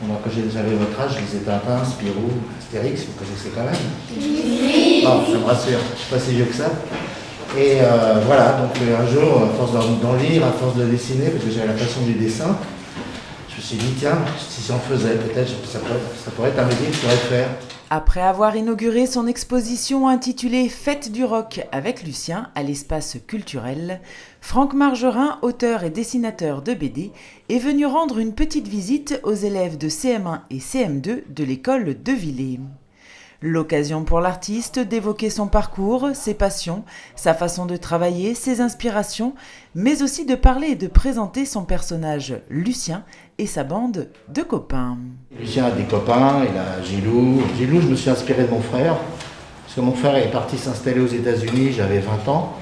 Moi, quand j'avais votre âge, je lisais Tintin, Spirou, Astérix, vous connaissez quand même? Oui. Non, ça me rassure, je ne suis pas si vieux que ça. Et voilà, donc un jour, à force d'en lire, à force de dessiner, parce que j'avais la passion du dessin, je me suis dit, tiens, si j'en faisais, peut-être ça pourrait être un métier que je pourrais faire. Après avoir inauguré son exposition intitulée Fête du rock avec Lucien à l'espace culturel, Franck Margerin, auteur et dessinateur de BD, est venu rendre une petite visite aux élèves de CM1 et CM2 de l'école de Villers. L'occasion pour l'artiste d'évoquer son parcours, ses passions, sa façon de travailler, ses inspirations, mais aussi de parler et de présenter son personnage Lucien et sa bande de copains. Lucien a des copains, il a Gilou. Gilou, je me suis inspiré de mon frère, parce que mon frère est parti s'installer aux États-Unis, j'avais 20 ans.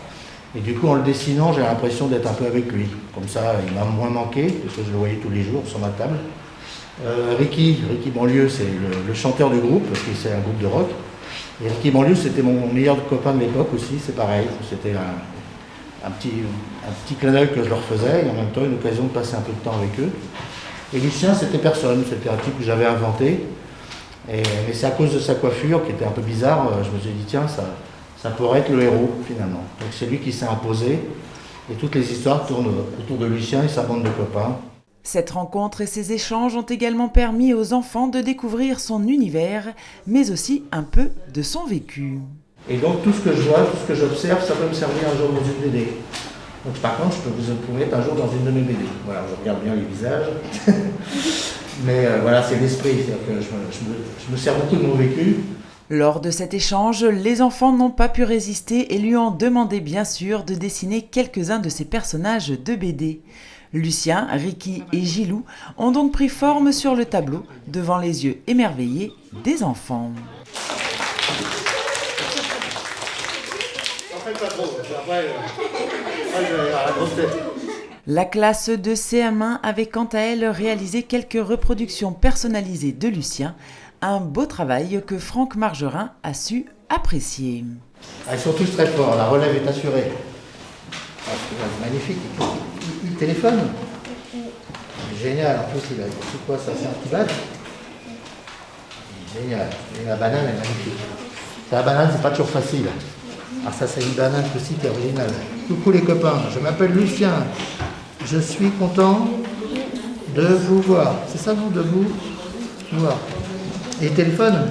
Et du coup, en le dessinant, j'ai l'impression d'être un peu avec lui. Comme ça, il m'a moins manqué, parce que je le voyais tous les jours sur ma table. Ricky Banlieue, c'est le chanteur du groupe, parce que c'est un groupe de rock. Et Ricky Banlieue, c'était mon meilleur copain de l'époque aussi, c'est pareil. C'était un petit clin d'œil que je leur faisais, et en même temps une occasion de passer un peu de temps avec eux. Et Lucien, c'était personne, c'était un type que j'avais inventé. Mais c'est à cause de sa coiffure, qui était un peu bizarre, je me suis dit, tiens, ça pourrait être le héros, finalement. Donc c'est lui qui s'est imposé, et toutes les histoires tournent autour de Lucien et sa bande de copains. Cette rencontre et ces échanges ont également permis aux enfants de découvrir son univers, mais aussi un peu de son vécu. Et donc tout ce que je vois, tout ce que j'observe, ça peut me servir un jour dans une BD. Donc par contre, vous pouvez être un jour dans une de mes BD. Voilà, je regarde bien les visages. Mais voilà, c'est l'esprit. C'est-à-dire que je me sers beaucoup de mon vécu. Lors de cet échange, les enfants n'ont pas pu résister et lui ont demandé bien sûr de dessiner quelques-uns de ses personnages de BD. Lucien, Ricky et Gilou ont donc pris forme sur le tableau devant les yeux émerveillés des enfants. La classe de CM1 avait quant à elle réalisé quelques reproductions personnalisées de Lucien, un beau travail que Franck Margerin a su apprécier. Ils sont tous très forts, la relève est assurée. C'est magnifique, il téléphone. Génial, en plus c'est quoi ça, c'est un petit badge. Génial, et la banane est magnifique. La banane, c'est pas toujours facile. Alors ça, c'est une banane aussi qui est originale. Coucou les copains, je m'appelle Lucien. Je suis content de vous voir. C'est ça, non, de vous voir. Et téléphone.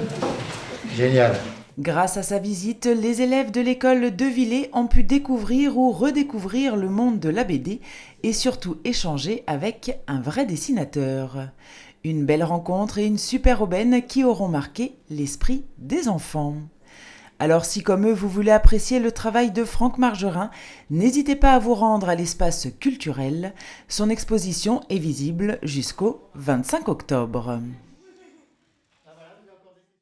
Génial. Grâce à sa visite, les élèves de l'école de Villers ont pu découvrir ou redécouvrir le monde de la BD et surtout échanger avec un vrai dessinateur. Une belle rencontre et une super aubaine qui auront marqué l'esprit des enfants. Alors si comme eux vous voulez apprécier le travail de Franck Margerin, n'hésitez pas à vous rendre à l'espace culturel. Son exposition est visible jusqu'au 25 octobre.